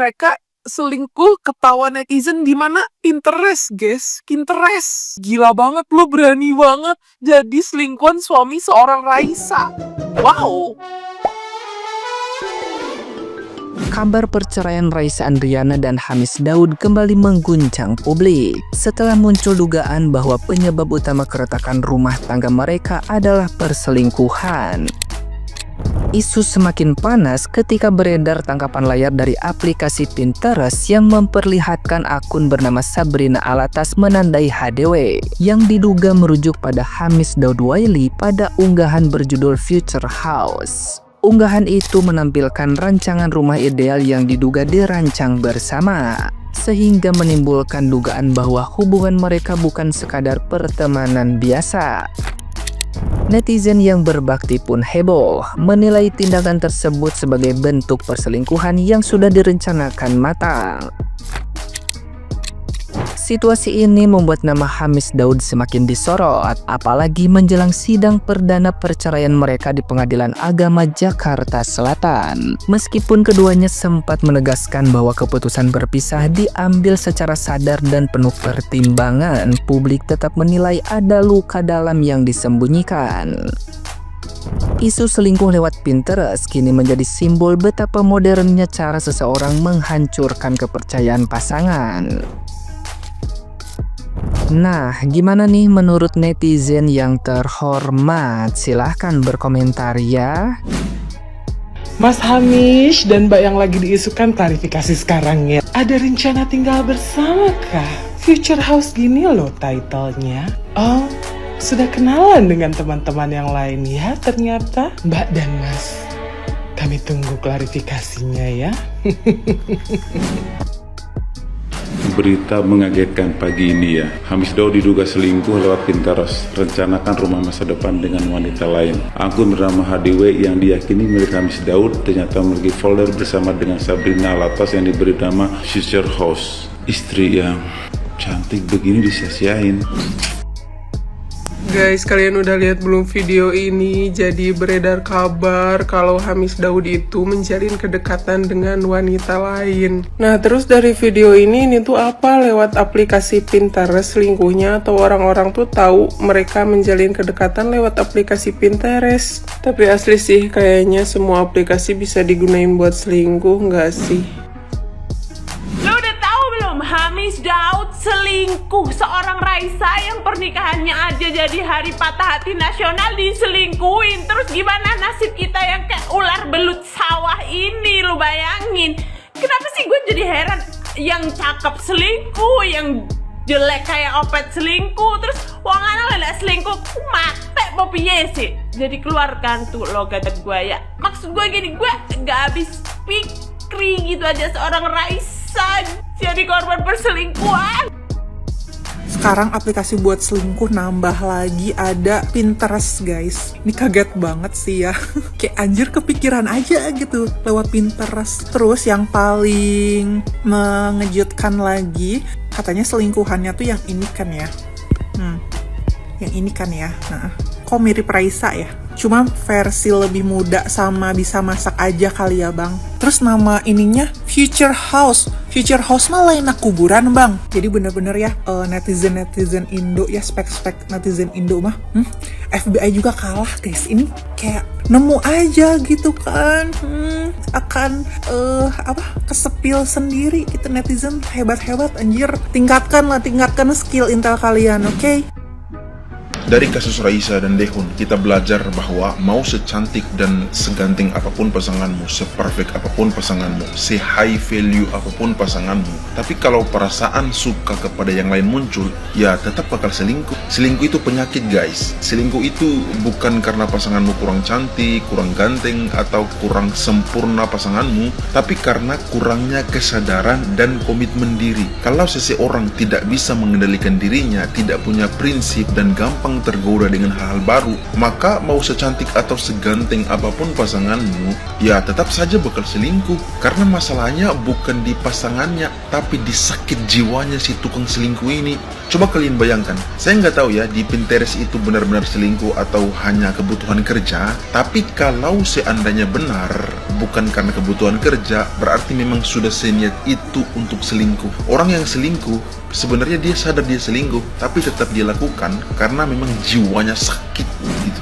mereka selingkuh ketawa netizen di mana Pinterest, guys. Pinterest. Gila banget, lo berani banget jadi selingkuhan suami seorang Raisa. Wow. Kabar perceraian Raisa Andriana dan Hamis Daud kembali mengguncang publik setelah muncul dugaan bahwa penyebab utama keretakan rumah tangga mereka adalah perselingkuhan. Isu semakin panas ketika beredar tangkapan layar dari aplikasi Pinterest yang memperlihatkan akun bernama Sabrina Alatas menandai HDW yang diduga merujuk pada Hamis Daud Waily pada unggahan berjudul Future House. Unggahan itu menampilkan rancangan rumah ideal yang diduga dirancang bersama, sehingga menimbulkan dugaan bahwa hubungan mereka bukan sekadar pertemanan biasa. Netizen yang berbakti pun heboh, menilai tindakan tersebut sebagai bentuk perselingkuhan yang sudah direncanakan matang. Situasi ini membuat nama Hamis Daud semakin disorot, apalagi menjelang sidang perdana perceraian mereka di Pengadilan Agama Jakarta Selatan. Meskipun keduanya sempat menegaskan bahwa keputusan berpisah diambil secara sadar dan penuh pertimbangan, publik tetap menilai ada luka dalam yang disembunyikan. Isu selingkuh lewat Pinterest kini menjadi simbol betapa modernnya cara seseorang menghancurkan kepercayaan pasangan. Nah, gimana nih menurut netizen yang terhormat? Silahkan berkomentar ya. Mas Hamis dan Mbak yang lagi diisukan klarifikasi sekarang ya. Ada rencana tinggal bersama kah? Future House gini loh titlenya. Oh, sudah kenalan dengan teman-teman yang lain ya ternyata. Mbak dan Mas, kami tunggu klarifikasinya ya. Berita mengagetkan pagi ini ya. Hamis Daud diduga selingkuh lewat Pinterest, rencanakan rumah masa depan dengan wanita lain. Akun bernama HDW yang diyakini milik Hamis Daud ternyata memiliki folder bersama dengan Sabrina Alatas yang diberi nama Future House. Istri yang cantik begini disia-siain. Guys, kalian udah lihat belum video ini? Jadi beredar kabar kalau Hamis Daud itu menjalin kedekatan dengan wanita lain. Nah, terus dari video ini tuh apa? Lewat aplikasi Pinterest selingkuhnya, atau orang-orang tuh tahu mereka menjalin kedekatan lewat aplikasi Pinterest. Tapi asli sih, kayaknya semua aplikasi bisa digunain buat selingkuh nggak sih? Hamis Daud selingkuh. Seorang Raisa yang pernikahannya aja jadi hari patah hati nasional diselingkuhin. Terus gimana nasib kita yang kayak ular belut sawah ini? Lu bayangin. Kenapa sih gue jadi heran? Yang cakep selingkuh, yang jelek kayak Opet selingkuh, terus wong lanang selingkuh. Mate popiye sih. Jadi keluarkan tuh lo kata gue ya. Maksud gue gini, gue gak habis pikir gitu aja seorang Raisa jadi korban perselingkuhan. Sekarang aplikasi buat selingkuh nambah lagi, ada Pinterest guys. Ini kaget banget sih ya. Kayak anjir kepikiran aja gitu lewat Pinterest. Terus yang paling mengejutkan lagi, katanya selingkuhannya tuh yang ini kan ya. Yang ini kan ya. Nah, kok mirip Raisa ya? Cuma versi lebih muda sama bisa masak aja kali ya bang. Terus nama ininya Future House. Future House mah lain kuburan bang. Jadi bener-bener ya netizen Indo ya, spek netizen Indo mah FBI juga kalah guys. Ini kayak nemu aja gitu kan. Akan kesepil sendiri gitu. Netizen hebat-hebat anjir. Tingkatkan skill intel kalian, oke? Dari kasus Raisa dan Daehun, kita belajar bahwa mau secantik dan seganteng apapun pasanganmu, seperfect apapun pasanganmu, se-high value apapun pasanganmu, tapi kalau perasaan suka kepada yang lain muncul, ya tetap bakal selingkuh. Selingkuh itu penyakit guys. Selingkuh itu bukan karena pasanganmu kurang cantik, kurang ganteng, atau kurang sempurna pasanganmu, tapi karena kurangnya kesadaran dan komitmen diri. Kalau seseorang tidak bisa mengendalikan dirinya, tidak punya prinsip dan gampang tergoda dengan hal-hal baru, maka mau secantik atau seganteng apapun pasanganmu, ya tetap saja bakal selingkuh. Karena masalahnya bukan di pasangannya, tapi di sakit jiwanya si tukang selingkuh ini. Coba kalian bayangkan, saya nggak tahu ya di Pinterest itu benar-benar selingkuh atau hanya kebutuhan kerja, tapi kalau seandainya benar bukan karena kebutuhan kerja, berarti memang sudah seniat itu untuk selingkuh. Orang yang selingkuh, sebenarnya dia sadar dia selingkuh, tapi tetap dia lakukan karena memang jiwanya sakit gitu.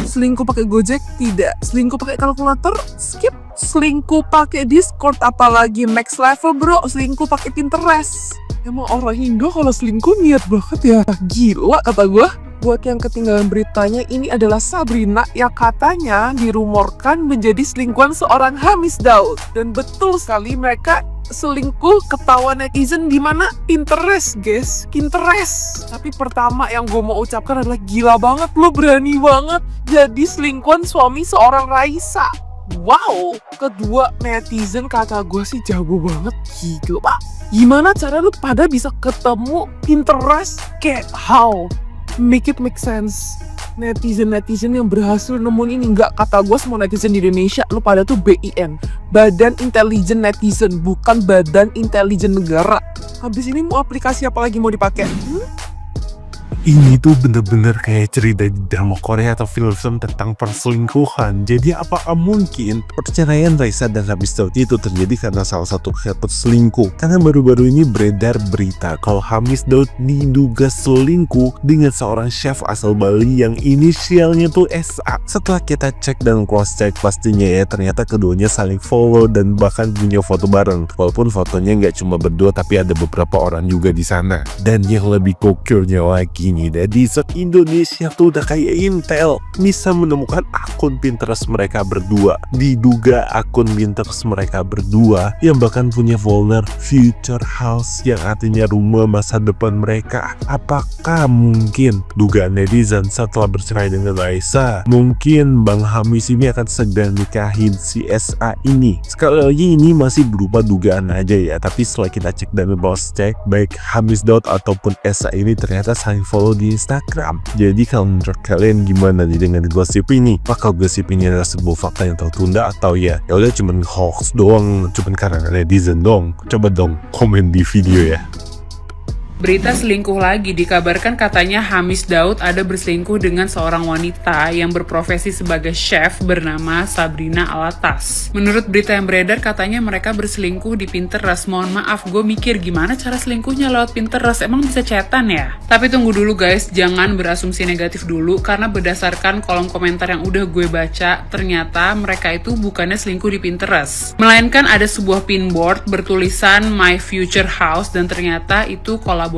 Selingkuh pakai Gojek? Tidak. Selingkuh pakai kalkulator? Skip. Selingkuh pakai Discord, apalagi next level bro, selingkuh pakai Pinterest. Emang orang Indo kalau selingkuh niat banget ya. Gila kata gue. Buat yang ketinggalan beritanya, ini adalah Sabrina yang katanya dirumorkan menjadi selingkuhan seorang Hamis Daud. Dan betul sekali mereka selingkuh ketawa netizen di mana? Pinterest guys, Pinterest. Tapi pertama yang gue mau ucapkan adalah gila banget, lo berani banget jadi selingkuhan suami seorang Raisa. Wow. Kedua, netizen kata gue sih jago banget. Gila pak, gimana cara lu pada bisa ketemu Pinterest? Kayak how? Make it make sense. Netizen yang berhasil nemuin ini, nggak kata gue semua netizen di Indonesia, lu pada tuh BIN, Badan Intelijen Netizen, bukan Badan Intelijen Negara. Habis ini mau aplikasi apa lagi mau dipakai? Ini tuh bener-bener kayak cerita di drama Korea atau film-film tentang perselingkuhan. Jadi apakah mungkin perceraian Raisa dan Hamis Daud itu terjadi karena salah satu kreator selingkuh? Karena baru-baru ini beredar berita kalau Hamis Daud diduga selingkuh dengan seorang chef asal Bali yang inisialnya tuh SA. Setelah kita cek dan cross-check pastinya ya, ternyata keduanya saling follow dan bahkan punya foto bareng. Walaupun fotonya nggak cuma berdua tapi ada beberapa orang juga di sana. Dan yang lebih gokilnya lagi nih, dari Indonesia tuh udah kayak Intel bisa menemukan akun Pinterest mereka berdua. Diduga akun Pinterest mereka berdua yang bahkan punya folder Future House yang artinya rumah masa depan mereka. Apakah mungkin dugaan netizen setelah bercerai dengan Raisa, mungkin Bang Hamis ini akan segera nikahin si SA ini? Sekali lagi ini masih berupa dugaan aja ya, tapi setelah kita cek dan cross check, baik Hamis Daud ataupun SA ini ternyata saling follow di Instagram. Jadi kalau menurut kalian gimana nih dengan gosip ini? Apakah gosip ini adalah sebuah fakta yang tertunda atau ya udah cuman hoax doang, cuman karena netizen dong? Coba dong komen di video ya. Berita selingkuh lagi, dikabarkan katanya Hamis Daud ada berselingkuh dengan seorang wanita yang berprofesi sebagai chef bernama Sabrina Alatas. Menurut berita yang beredar katanya mereka berselingkuh di Pinterest. Mohon maaf, gue mikir gimana cara selingkuhnya lewat Pinterest, emang bisa chatan ya? Tapi tunggu dulu guys, jangan berasumsi negatif dulu, karena berdasarkan kolom komentar yang udah gue baca, ternyata mereka itu bukannya selingkuh di Pinterest, melainkan ada sebuah pinboard bertulisan My Future House dan ternyata itu kolaborasinya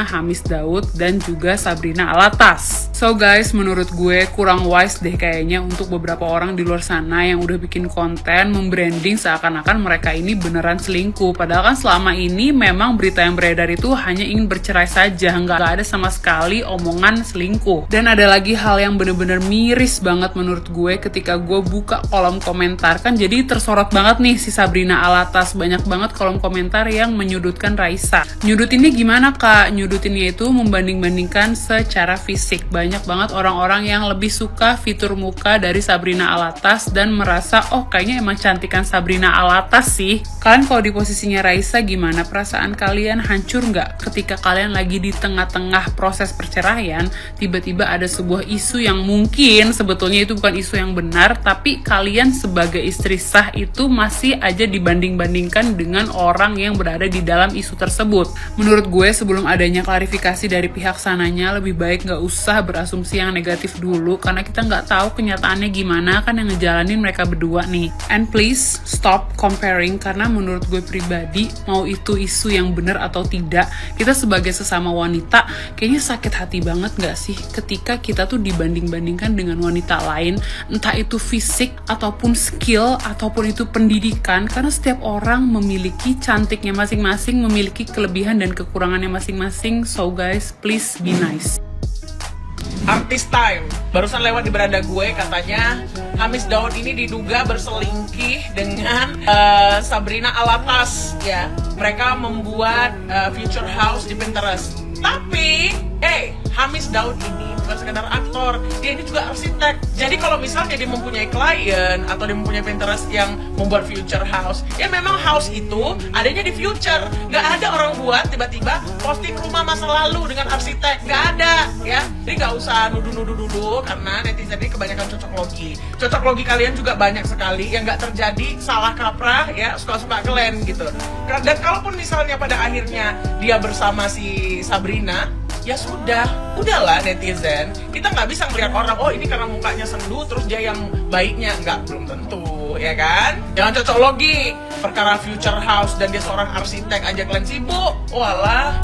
Hamis Daud dan juga Sabrina Alatas. So guys, menurut gue kurang wise deh kayaknya untuk beberapa orang di luar sana yang udah bikin konten membranding seakan-akan mereka ini beneran selingkuh. Padahal kan selama ini memang berita yang beredar itu hanya ingin bercerai saja, nggak ada sama sekali omongan selingkuh. Dan ada lagi hal yang bener-bener miris banget menurut gue ketika gue buka kolom komentar, kan jadi tersorot banget nih si Sabrina Alatas. Banyak banget kolom komentar yang menyudutkan Raisa. Nyudutinnya gimana kak? Nyudutinnya itu membanding-bandingkan secara fisik. Banyak banget orang-orang yang lebih suka fitur muka dari Sabrina Alatas dan merasa oh kayaknya emang cantikan Sabrina Alatas sih. Kalian kalau di posisinya Raisa gimana? Perasaan kalian hancur nggak ketika kalian lagi di tengah-tengah proses perceraian, tiba-tiba ada sebuah isu yang mungkin sebetulnya itu bukan isu yang benar, tapi kalian sebagai istri sah itu masih aja dibanding-bandingkan dengan orang yang berada di dalam isu tersebut. Menurut gue sebelum adanya klarifikasi dari pihak sananya, lebih baik nggak usah berasumsi yang negatif dulu, karena kita nggak tahu kenyataannya gimana kan yang ngejalanin mereka berdua nih. And please stop comparing, karena menurut gue pribadi, mau itu isu yang benar atau tidak, kita sebagai sesama wanita kayaknya sakit hati banget nggak sih ketika kita tuh dibanding-bandingkan dengan wanita lain, entah itu fisik ataupun skill ataupun itu pendidikan, karena setiap orang memiliki cantiknya masing-masing, memiliki kelebihan dan kekurangannya masing-masing. So guys, please be nice. Artis time, barusan lewat di beranda gue, katanya Hamis Daud ini diduga berselingkuh dengan Sabrina Alatas ya. Mereka membuat Future House di Pinterest. Tapi Hamis Daud ini bukan sekedar aktor, dia ini juga arsitek. Jadi kalau misalnya dia mempunyai klien atau dia mempunyai Pinterest yang membuat future house, ya memang house itu adanya di future. Nggak ada orang buat tiba-tiba posting rumah masa lalu dengan arsitek, nggak ada ya. Jadi nggak usah nuduh-nuduh karena netizen ini kebanyakan cocok logi. Cocok logi kalian juga banyak sekali yang nggak terjadi, salah kaprah ya, suka-suka kalian gitu. Dan kalaupun misalnya pada akhirnya dia bersama si Sabrina, ya udahlah netizen. Kita nggak bisa melihat orang, oh ini karena mukanya sendu terus dia yang baiknya. Nggak, belum tentu, ya kan? Jangan cocok logi. Perkara future house dan dia seorang arsitek aja kalian sibuk. Walah.